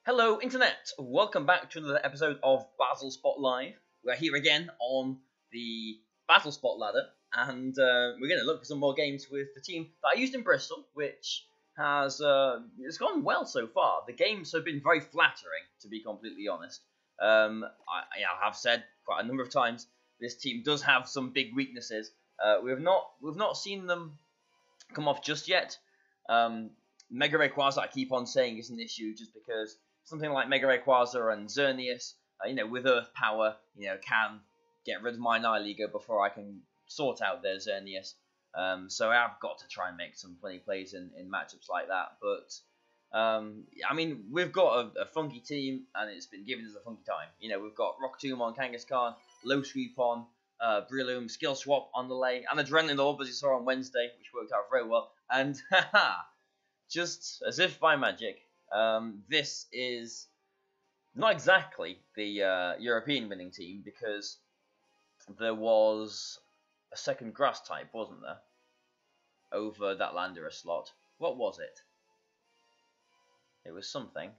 Hello Internet, welcome back to another episode of Bazzle Spot Live. We're here again on the Battle Spot ladder, and we're going to look for some more games with the team that I used in Bristol, which has it's gone well so far. The games have been very flattering, to be completely honest. I have said quite a number of times this team does have some big weaknesses. We've not seen them come off just yet. Mega Rayquaza, I keep on saying, is an issue just because something like Mega Rayquaza and Xerneas, with Earth Power, can get rid of my Nihilego before I can sort out their Xerneas. So I've got to try and make some funny plays in matchups like that. But, we've got a funky team, and it's been given us a funky time. We've got Rock Tomb on Kangaskhan, Low Sweep on Breloom, Skill Swap on the lay, and Adrenaline Orb, as you saw on Wednesday, which worked out very well. And, just as if by magic, this is not exactly the European winning team, because there was a second grass type, wasn't there, over that Landorus slot. What was it? It was something.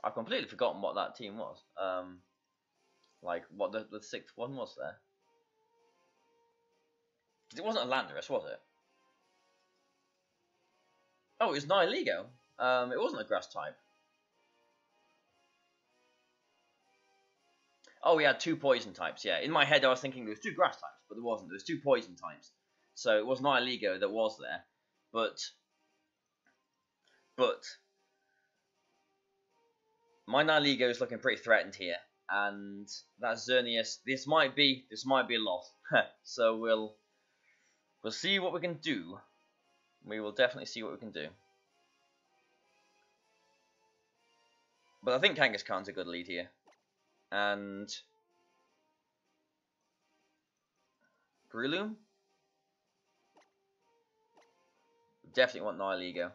I've completely forgotten what that team was. Like what the sixth one was there. It wasn't a Landorus, was it? Oh, it was Nihilego. It wasn't a grass type. Oh, we had two poison types, yeah. In my head, I was thinking there was two grass types, but there wasn't. There was two poison types. So it was Nihilego that was there. But my Nihilego is looking pretty threatened here. And that Xerneas, this might be a loss. So we'll see what we can do. We will definitely see what we can do. But I think Kangaskhan's a good lead here. And Breloom? Definitely want Nihilego.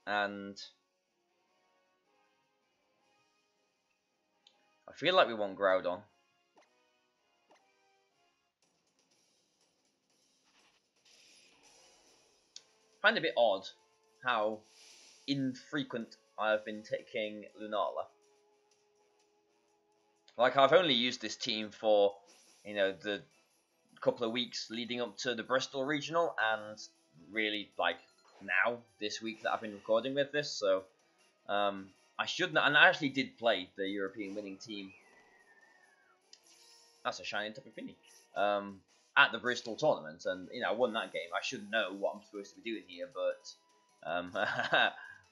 And I feel like we want Groudon. I find it a bit odd how infrequent I have been taking Lunala. Like, I've only used this team for, the couple of weeks leading up to the Bristol Regional, and really, like, now, this week that I've been recording with this, so, I shouldn't, and I actually did play the European winning team. That's a shiny Tapu Fini. At the Bristol tournament, and I won that game. I should know what I'm supposed to be doing here, but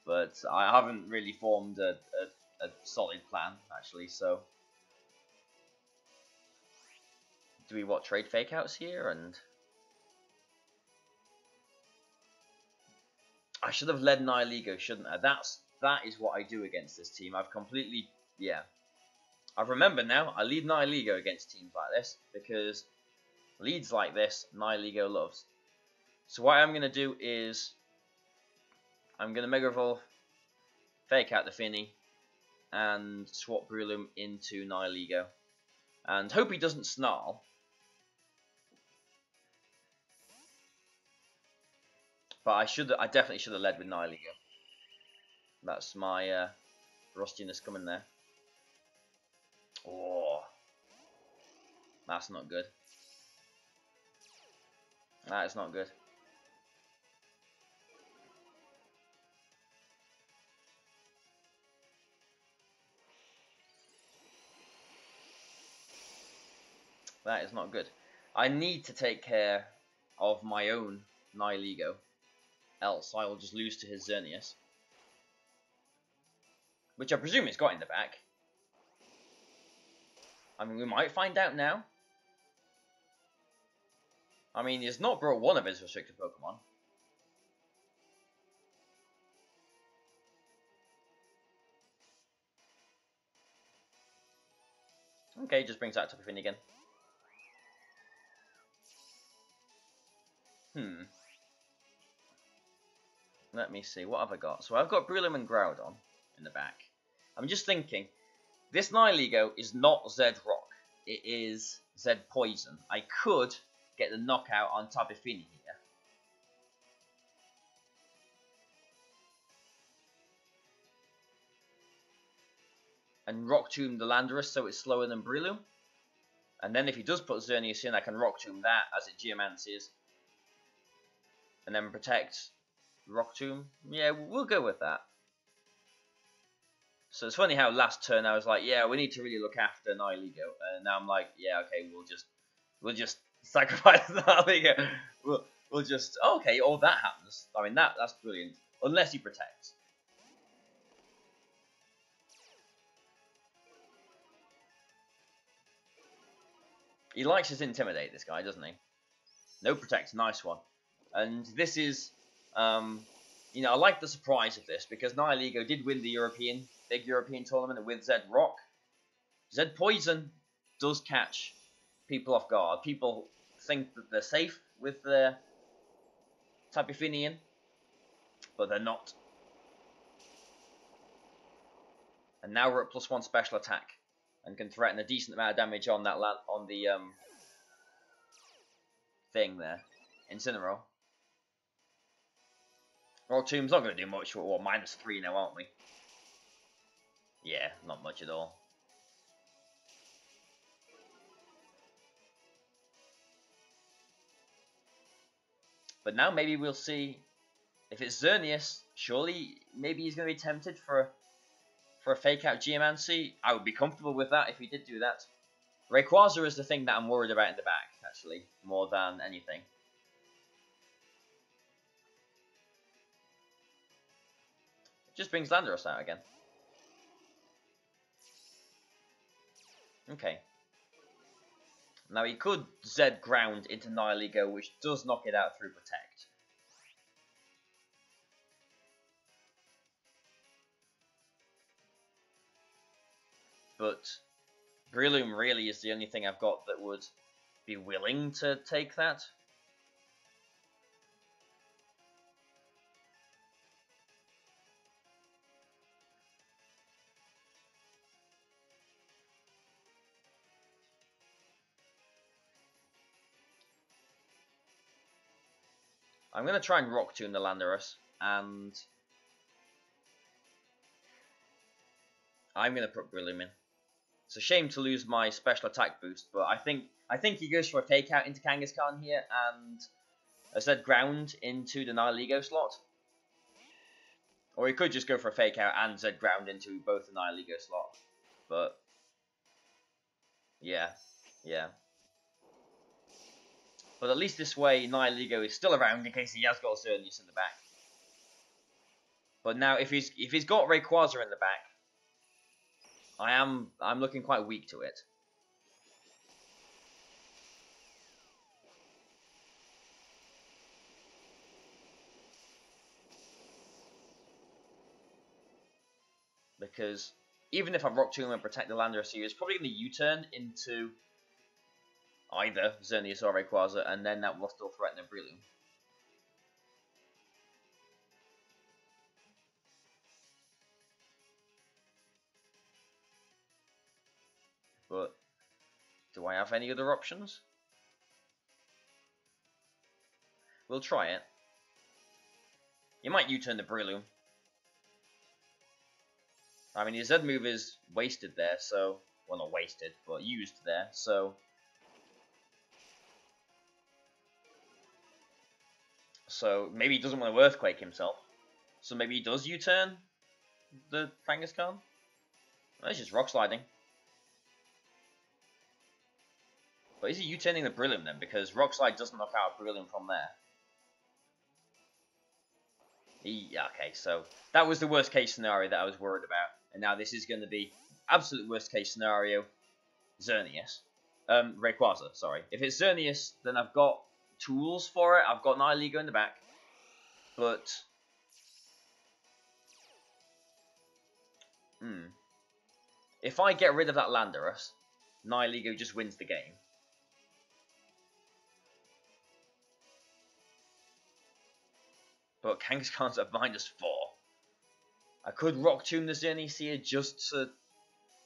but I haven't really formed a solid plan actually. So do we trade fake outs here? And I should have led Nihilego, shouldn't I? That is what I do against this team. I've completely I've remembered now. I lead Nihilego against teams like this because leads like this, Nihilego loves. So what I'm going to do is I'm going to Mega Evolve, fake out the Finny, and swap Breloom into Nihilego. And hope he doesn't snarl. But I definitely should have led with Nihilego. That's my rustiness coming there. Oh, that's not good. That is not good. That is not good. I need to take care of my own Nihilego, else I will just lose to his Xerneas, which I presume he's got in the back. We might find out now. He's not brought one of his restricted Pokemon. Okay, just brings out Tapu Fini again. Let me see, what have I got? So I've got Breloom and Groudon in the back. I'm just thinking, this Nihilego is not Z Rock. It is Z Poison. I could get the knockout on Tapu Fini here. and Rock Tomb the Landorus so it's slower than Breloom. And then if he does put Xerneas in, I can Rock Tomb that as it Geomancies. And then protect Rock Tomb. Yeah, we'll go with that. So it's funny how last turn I was like, yeah, we need to really look after Nihilego. And now I'm like, yeah, okay, we'll just sacrifice Nihilego. We'll just, oh, okay, all that happens. I mean, that's brilliant. Unless he protects. He likes to intimidate, this guy, doesn't he? No protect, nice one. And this is, you know, I like the surprise of this because Nihilego did win the big European tournament with Zed Rock. Zed Poison does catch people off guard. People think that they're safe with their Tapu Fini, but they're not. And now we're at +1 special attack and can threaten a decent amount of damage on that on the thing there, Incineroar. Rock Tomb's not going to do much. We're -3 now, aren't we? Yeah, not much at all. But now maybe we'll see if it's Xerneas. Surely, maybe he's going to be tempted for a fake out Geomancy. I would be comfortable with that if he did do that. Rayquaza is the thing that I'm worried about in the back, actually, more than anything. Just brings Landorus out again. Okay. Now he could Z ground into Nihilego, which does knock it out through Protect. But Breloom really is the only thing I've got that would be willing to take that. I'm going to try and Rock Tomb the Landorus, and I'm going to put Breloom in. It's a shame to lose my special attack boost, but I think he goes for a fake out into Kangaskhan here, and a Z ground into the Nihilego slot. Or he could just go for a fake out and Z ground into both the Nihilego slot. But yeah. But at least this way, Nihilego is still around in case he has got Xerneas in the back. But now, if he's got Rayquaza in the back, I'm looking quite weak to it. Because even if I Rock Tomb and protect the Landorus here, it's probably going to U-turn into either Xerneas or Rayquaza, and then that will still threaten a Breloom. But do I have any other options? We'll try it. You might U-turn the Breloom. I mean, his Z move is wasted there, so... Well, not wasted, but used there, so... So, maybe he doesn't want to Earthquake himself. So maybe he does U-turn the Kangaskhan? Well, it's just Rock Sliding. But is he U-turning the Breloom then? Because Rock Slide doesn't knock out Breloom from there. Yeah, okay, so that was the worst case scenario that I was worried about. And now this is going to be absolute worst case scenario. Xerneas. Rayquaza, sorry. If it's Xerneas, then I've got tools for it. I've got Nihilego in the back. But... if I get rid of that Landorus, Nihilego just wins the game. But Kangaskhan's at -4. I could Rock Tomb the Xerneas here just to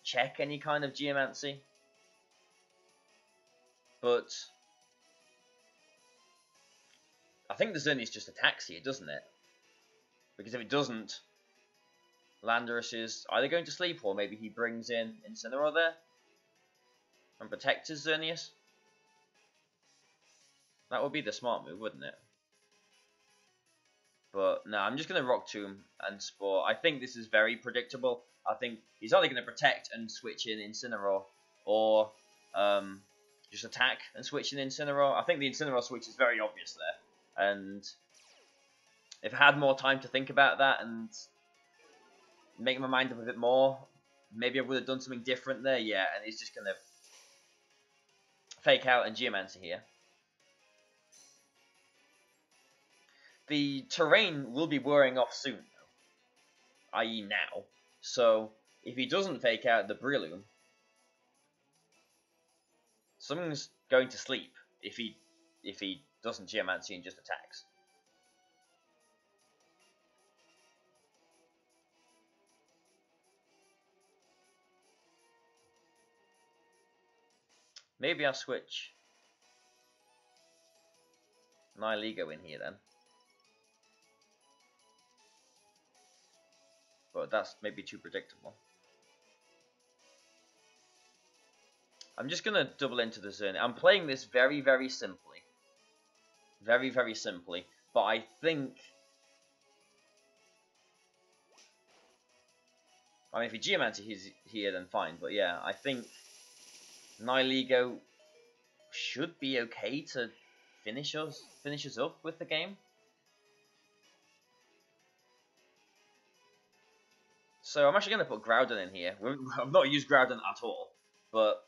check any kind of Geomancy. But I think the Xerneas just attacks here, doesn't it? Because if it doesn't, Landorus is either going to sleep or maybe he brings in Incineroar there and protects his Xerneas. That would be the smart move, wouldn't it? But no, I'm just going to Rock Tomb and Spore. I think this is very predictable. I think he's either going to protect and switch in Incineroar, or just attack and switch in Incineroar. I think the Incineroar switch is very obvious there. And if I had more time to think about that and make my mind up a bit more, maybe I would have done something different there. Yeah, and he's just going to Fake Out and Geomancer here. The terrain will be wearing off soon, though, i.e. now. So, if he doesn't Fake Out the Breloom, something's going to sleep if he doesn't Geomancy and just attacks. Maybe I'll switch Nihilego in here then. But that's maybe too predictable. I'm just going to double into the Xerneas. I'm playing this very, very simply. Very, very simply. But I think... I mean, if he Geomancer here, then fine. But yeah, I think Nihilego should be okay to finish us up with the game. So I'm actually going to put Groudon in here. I've not used Groudon at all, but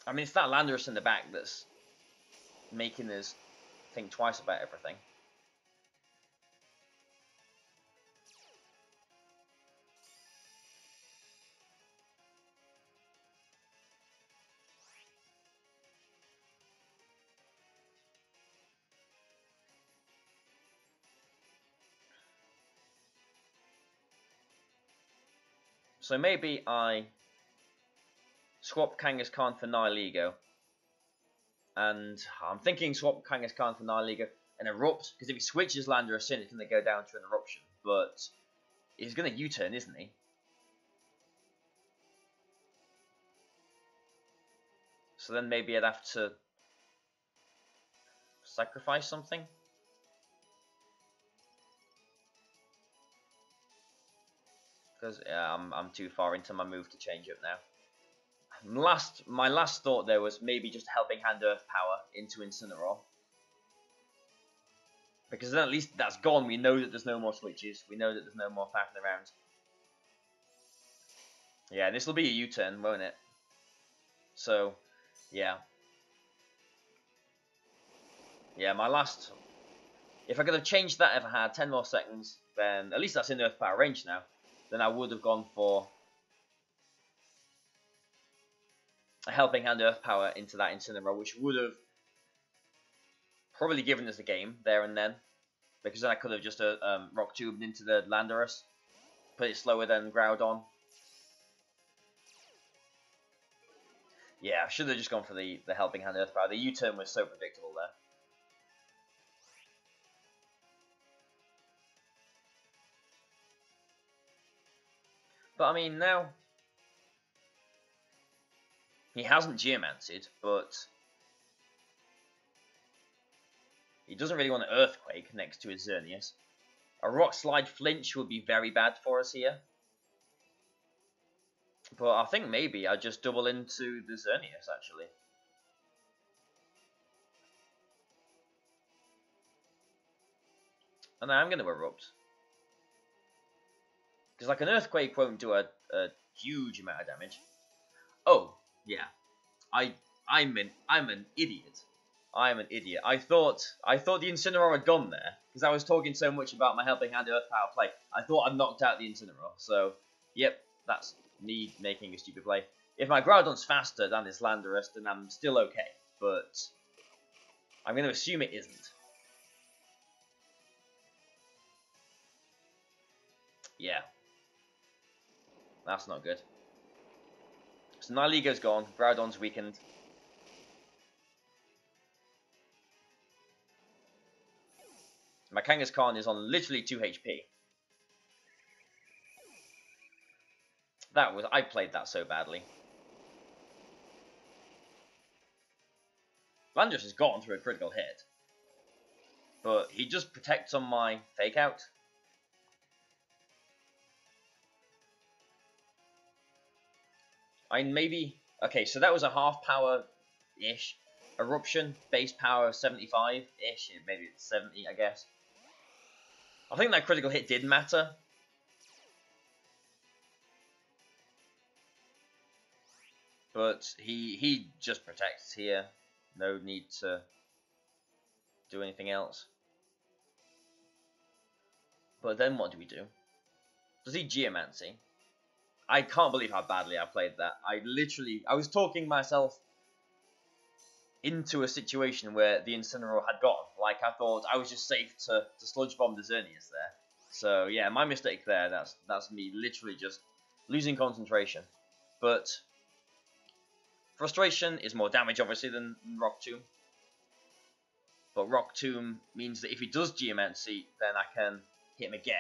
I mean, it's that Landorus in the back that's making us think twice about everything. So maybe I swap Kangaskhan for Nihilego. And I'm thinking swap Kangaskhan for Nihilego and Erupt, because if he switches Landorus in, it's going to go down to an Eruption. But he's going to U-turn, isn't he? So then maybe I'd have to sacrifice something. Because yeah, I'm too far into my move to change up now. My last thought there was maybe just Helping Hand Earth Power into Incineroar. Because then at least that's gone. We know that there's no more switches. We know that there's no more faffing around. Yeah, this will be a U-turn, won't it? So, yeah. Yeah, my last... If I could have changed that if I had 10 more seconds, then at least that's in Earth Power range now. Then I would have gone for a Helping Hand Earth Power into that Incineroar, which would have probably given us the game there and then, because then I could have just Rock Tubed into the Landorus, put it slower than Groudon. Yeah, I should have just gone for the Helping Hand Earth Power. The U-turn was so predictable there. But I mean, now he hasn't Geomanced, but he doesn't really want an Earthquake next to his Xerneas. A Rock Slide Flinch would be very bad for us here. But I think maybe I just double into the Xerneas, actually. And I'm going to Erupt. Because like an Earthquake won't do a huge amount of damage. Oh, yeah. I'm an idiot. I'm an idiot. I thought the Incineroar had gone there. Because I was talking so much about my Helping Hand Earth Power play. I thought I'd knocked out the Incineroar. So, yep, that's me making a stupid play. If my Groudon's faster than this Landorus, then I'm still okay. But I'm going to assume it isn't. Yeah. That's not good. So Nihilego's gone. Groudon's weakened. My Kangaskhan is on literally 2 HP. I played that so badly. Landorus has gone through a critical hit. But he just protects on my fake out. Okay, so that was a half power-ish. Eruption, base power 75-ish. Maybe it's 70, I guess. I think that critical hit did matter. But he just protects here. No need to do anything else. But then what do we do? Does he Geomancy? I can't believe how badly I played that. I was talking myself into a situation where the Incineroar had gone. Like, I thought I was just safe to Sludge Bomb the Xerneas there. So, yeah, my mistake there. That's me literally just losing concentration. But Frustration is more damage, obviously, than Rock Tomb. But Rock Tomb means that if he does Geomancy, then I can hit him again.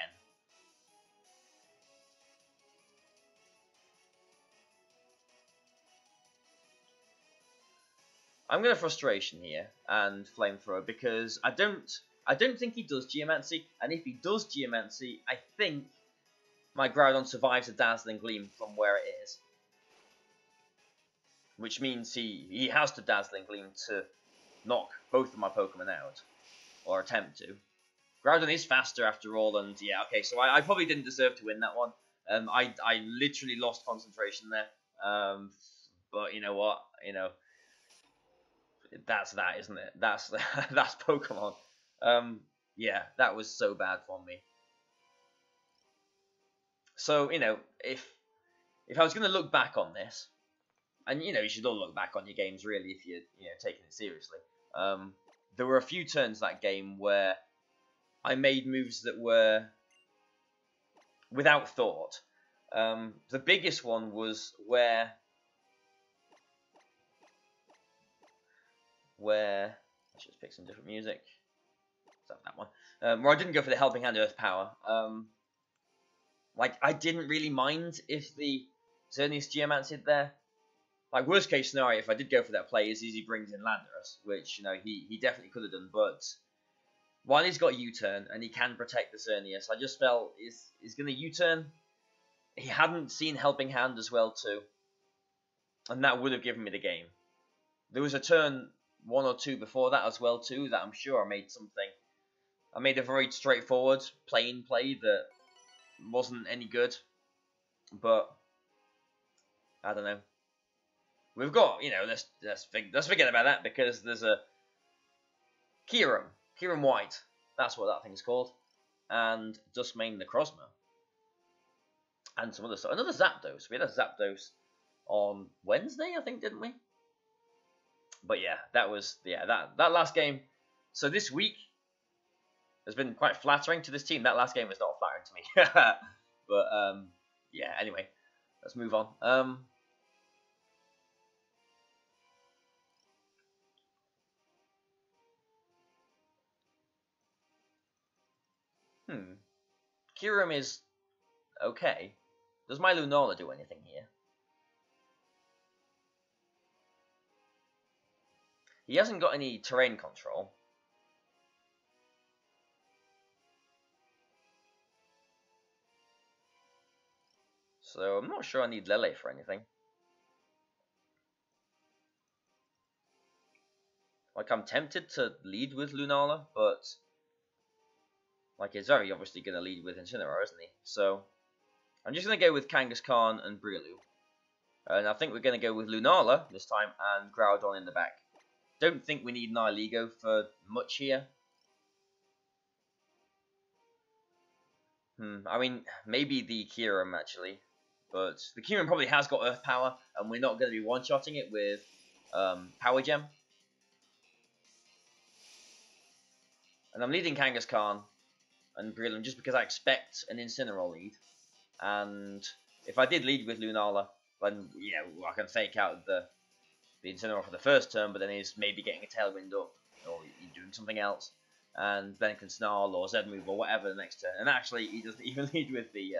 I'm going to Frustration here and Flamethrower because I don't think he does Geomancy, and if he does Geomancy, I think my Groudon survives a Dazzling Gleam from where it is. Which means he has to Dazzling Gleam to knock both of my Pokemon out, or attempt to. Groudon is faster after all, and yeah, okay, so I probably didn't deserve to win that one. I literally lost concentration there, but you know what, that's that, isn't it? That's that's Pokemon. Yeah, that was so bad from me. So if I was going to look back on this, and you should all look back on your games really if you're taking it seriously. There were a few turns that game where I made moves that were without thought. The biggest one was where let's just pick some different music. That one. Where I didn't go for the Helping Hand Earth Power. Like, I didn't really mind if the Xerneas Geomanced there. Like, worst case scenario, if I did go for that play, is he brings in Landorus, which, he definitely could have done. But while he's got U-turn and he can protect the Xerneas, I just felt he's going to U-turn. He hadn't seen Helping Hand as well, too. And that would have given me the game. There was a turn 1 or 2 before that as well, too, that I'm sure I made something. I made a very straightforward, plain play that wasn't any good. But I don't know. We've got, let's forget about that because there's a Kyurem White. That's what that thing's called. And Duskmane Necrozma. And some other stuff. Another Zapdos. We had a Zapdos on Wednesday, I think, didn't we? But yeah, that was, that last game. So this week has been quite flattering to this team. That last game was not flattering to me. But, yeah, anyway, let's move on. Kyurem is okay. Does my Lunala do anything here? He hasn't got any terrain control. So I'm not sure I need Lele for anything. Like, I'm tempted to lead with Lunala, but like, he's very obviously going to lead with Incineroar, isn't he? So I'm just going to go with Kangaskhan and Breloom. And I think we're going to go with Lunala this time and Groudon in the back. Don't think we need Nihilego for much here. I mean, maybe the Kyurem, actually. But the Kyurem probably has got Earth Power, and we're not going to be one-shotting it with Power Gem. And I'm leading Kangaskhan and Breloom just because I expect an Incineroar lead. And if I did lead with Lunala, then, I can fake out the Incineroar for the first turn, but then he's maybe getting a Tailwind up, or doing something else. and then can snarl or Z move or whatever the next turn. And actually, he doesn't even lead with the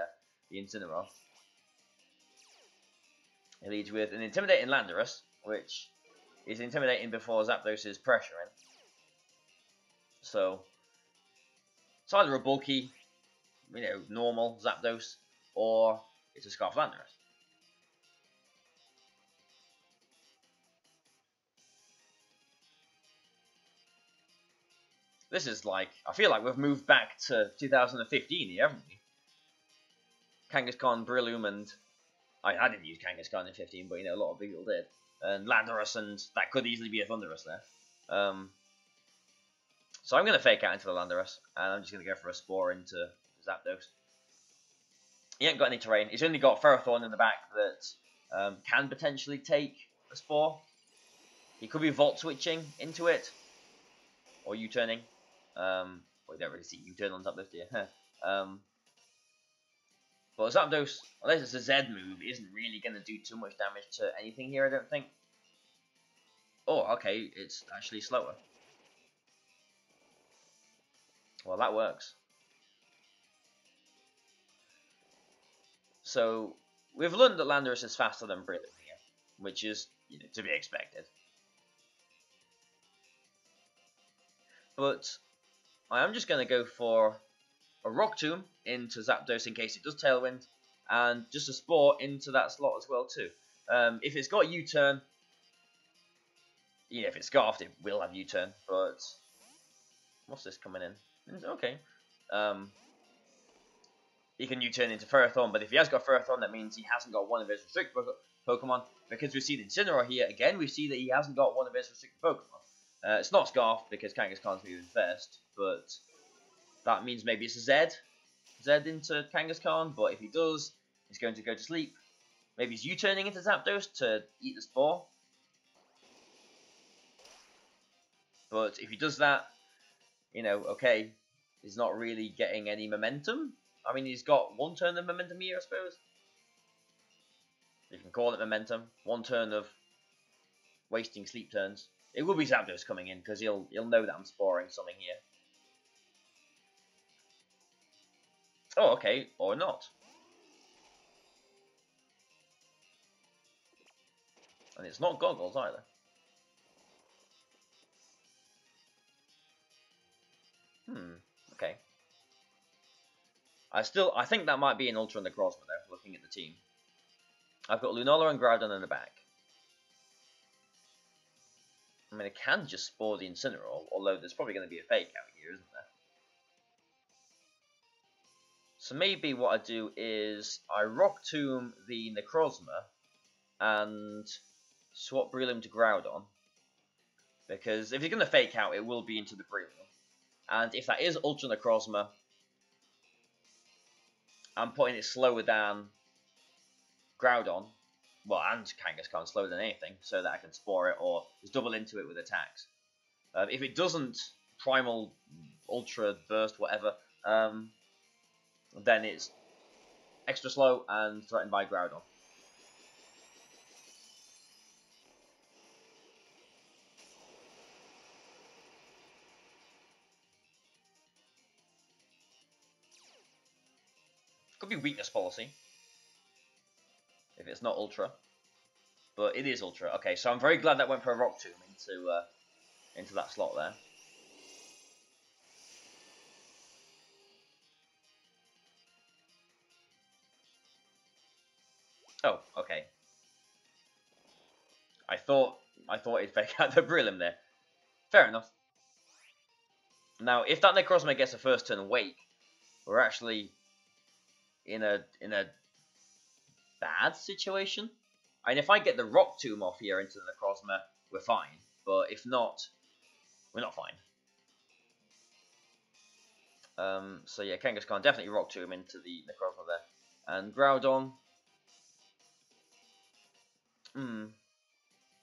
Incineroar. He leads with an intimidating Landorus, which is intimidating before Zapdos is pressuring. So it's either a bulky, normal Zapdos, or it's a Scarf Landorus. This is like, I feel like we've moved back to 2015 here, haven't we? Kangaskhan, Breloom, and I didn't use Kangaskhan in 15, but a lot of people did. And Landorus, and that could easily be a Thundurus there. So I'm going to fake out into the Landorus, and I'm just going to go for a Spore into Zapdos. He ain't got any terrain. He's only got Ferrothorn in the back that can potentially take a Spore. He could be Volt Switching into it, or U-turning. Well, you don't really see U-turn on Zapdos, do you? But Zapdos, unless it's a Z move, isn't really going to do too much damage to anything here, I don't think. Oh, okay, it's actually slower. Well, that works. So, we've learned that Landorus is faster than Breloom here, which is, to be expected. But I am just going to go for a Rock Tomb into Zapdos in case it does Tailwind, and just a Spore into that slot as well too. If it's got U-turn, if it's Scarfed, it will have U-turn, but what's this coming in? Okay. He can U-turn into Ferrothorn, but if he has got Ferrothorn, that means he hasn't got one of his restricted Pokemon. Because we've seen Incineroar here, again, we see that he hasn't got one of his restricted Pokemon. It's not Scarf, because Kangaskhan's moving first, but that means maybe it's a Z into Kangaskhan, but if he does, he's going to go to sleep. Maybe he's U-turning into Zapdos to eat the Spore. But if he does that, okay, he's not really getting any momentum. I mean, he's got one turn of momentum here, I suppose. You can call it momentum. One turn of wasting sleep turns. It will be Zapdos coming in, because he'll know that I'm sporing something here. Oh, okay, or not. And it's not Goggles either. Okay. I think that might be an Ultra Necrozma there, looking at the team. I've got Lunala and Groudon in the back. I mean, I can just Spore the Incineroar, although there's probably going to be a fake out here, isn't there? So maybe what I do is I Rock Tomb the Necrozma and swap Breloom to Groudon. Because if you're going to fake out, it will be into the Breloom. And if that is Ultra Necrozma, I'm putting it slower than Groudon. Well, and Kangaskhan slower than anything, so that I can Spore it or just double into it with attacks. If it doesn't Primal, Ultra, Burst, whatever, then it's extra slow and threatened by Groudon. Could be weakness policy if it's not Ultra, but it is Ultra. Okay, so I'm very glad that went for a Rock Tomb into that slot there. Oh, okay. I thought it'd fake out the Breloom there. Fair enough. Now, if that Necrozma gets a first turn Wake, we're actually in a bad situation. And if I get the Rock Tomb off here into the Necrozma, we're fine. But if not, we're not fine. So yeah, Kangaskhan definitely Rock Tomb into the Necrozma there. And Groudon. And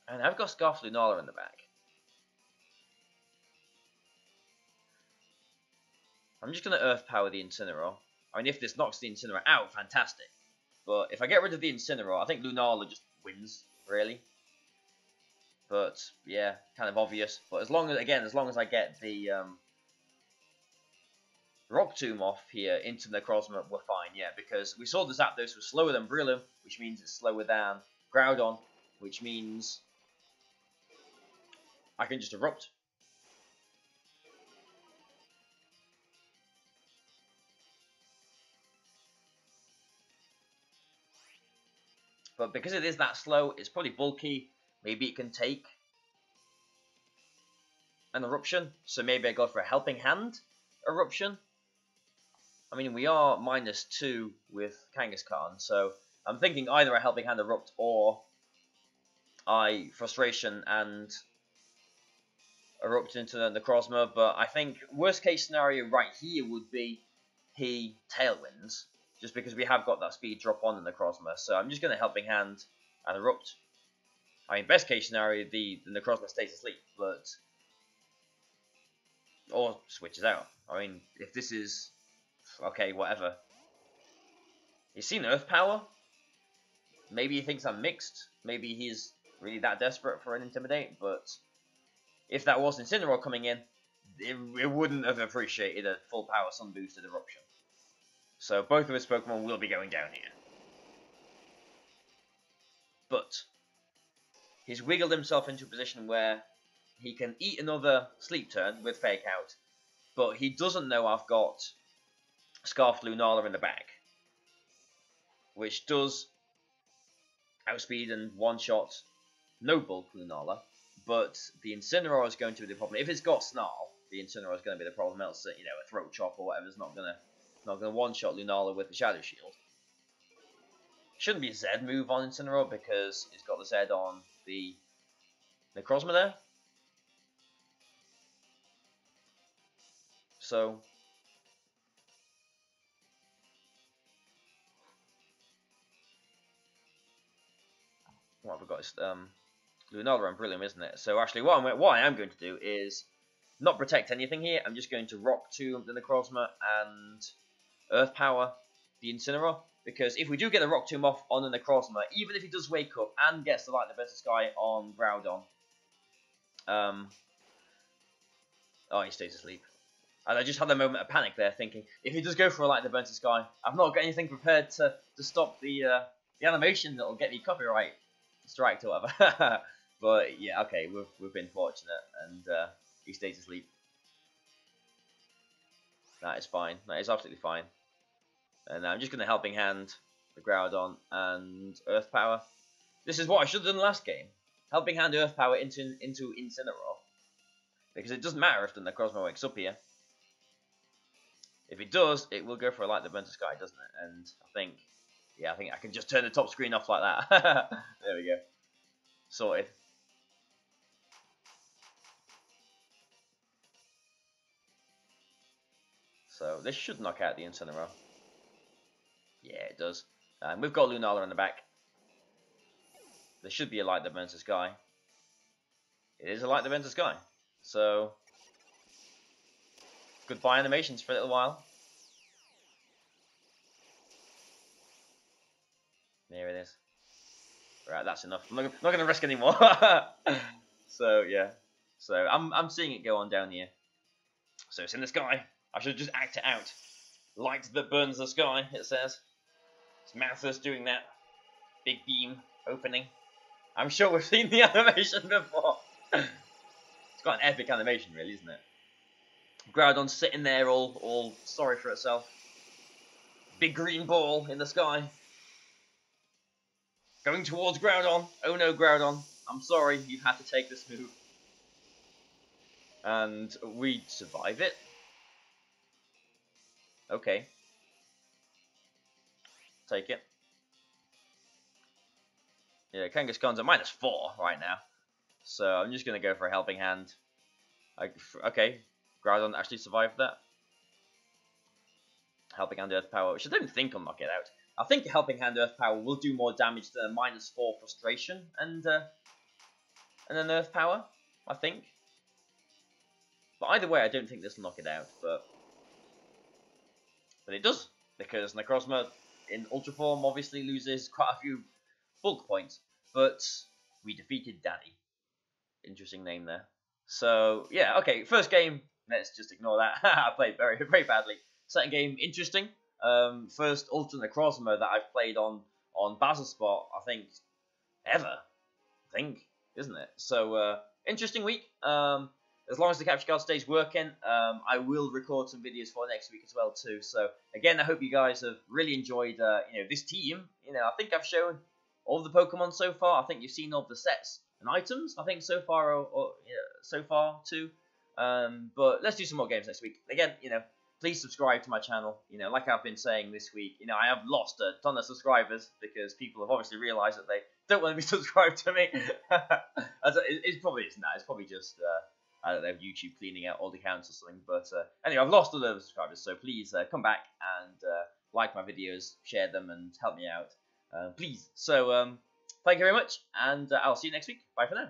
I've got Scarf Lunala in the back. I'm just going to Earth Power the Incineroar. I mean, if this knocks the Incineroar out, fantastic. But if I get rid of the Incineroar, I think Lunala just wins, really. But, yeah, kind of obvious. But as long as I get the Rock Tomb off here into Necrozma, we're fine, yeah, because we saw the Zapdos was slower than Breloom, which means it's slower than Groudon, which means I can just Erupt. But because it is that slow, it's probably bulky. Maybe it can take an Eruption, so maybe I go for a Helping Hand Eruption. I mean, we are -2 with Kangaskhan, so I'm thinking either a Helping Hand Erupt or I Frustration and Erupt into the Necrozma, but I think worst case scenario right here would be he Tailwinds, just because we have got that speed drop on the Necrozma, so I'm just going to Helping Hand and Erupt. I mean, best case scenario, the Necrozma stays asleep, but... or switches out. I mean, if this is... okay, whatever. He's seen Earth Power. Maybe he thinks I'm mixed. Maybe he's really that desperate for an Intimidate, but if that was Incineroar coming in, it wouldn't have appreciated a full power Sun boosted Eruption. So both of his Pokemon will be going down here. But he's wiggled himself into a position where he can eat another Sleep Turn with Fake Out, but he doesn't know I've got Scarfed Lunala in the back, which does outspeed and one-shot no bulk Lunala, but the Incineroar is going to be the problem. If it's got Snarl, the Incineroar is going to be the problem. Else, you know, a Throat Chop or whatever is not gonna one-shot Lunala with the Shadow Shield. Shouldn't be a Z move on Incineroar because it's got the Z on the Necrozma there. So what have I got? It's Lunala and Brilliant, isn't it? So actually, what I am going to do is not protect anything here. I'm just going to Rock Tomb the Necrozma and Earth Power the Incineroar, because if we do get the Rock Tomb off on the Necrozma, even if he does wake up and gets the Light the Burnt Sky on Groudon, oh, he stays asleep. And I just had a moment of panic there, thinking if he does go for a Light the Burnt Sky, I've not got anything prepared to stop the animation that'll get me copyright striked or whatever. But yeah, okay, we've been fortunate, and he stays asleep. That is fine. That is absolutely fine. And I'm just going to Helping Hand the Groudon and Earth Power. This is what I should have done last game. Helping Hand Earth Power into Incineroar. Because it doesn't matter if the Necrozma wakes up here. If it does, it will go for a Light the Burnt Sky, doesn't it? And I think I can just turn the top screen off like that. There we go. Sorted. So this should knock out the Incineroar. Yeah, it does. And we've got Lunala in the back. There should be a Light that burns the sky. It is a Light that burns the sky. So, goodbye animations for a little while. There it is. Right, that's enough. I'm not going to risk anymore. So yeah. So I'm seeing it go on down here. So it's in the sky. I should just act it out. Light that burns the sky, it says. It's Malthus doing that. Big beam opening. I'm sure we've seen the animation before. It's got an epic animation, really, isn't it? Groudon sitting there all sorry for itself. Big green ball in the sky. Going towards Groudon. Oh no, Groudon. I'm sorry, you've had to take this move. And we survive it. Okay. Take it. Yeah, Kangaskhan's at -4 right now. So I'm just going to go for a Helping Hand. Okay, Groudon actually survived that. Helping Hand Earth Power, which I don't think will knock it out. I think Helping Hand Earth Power will do more damage than a -4 Frustration and an Earth Power, I think. But either way, I don't think this will knock it out. But it does, because Necrozma in Ultra Form obviously loses quite a few bulk points. But we defeated Daddy. Interesting name there. So yeah, okay, first game. Let's just ignore that. I played very, very badly. Second game, interesting. First alternate cross mode that I've played on Bazzle Spot, I think, ever. I think, isn't it? So, interesting week. As long as the capture card stays working, I will record some videos for next week as well too. So again, I hope you guys have really enjoyed, this team. I think I've shown all the Pokemon so far. I think you've seen all the sets and items. I think so far, so far too. But let's do some more games next week. Again, please subscribe to my channel. Like I've been saying this week, I have lost a ton of subscribers because people have obviously realised that they don't want to be subscribed to me. It probably isn't that. It's probably just I don't know, YouTube cleaning out old accounts or something. But anyway, I've lost a lot of subscribers, so please come back and like my videos, share them, and help me out, please. So thank you very much, and I'll see you next week. Bye for now.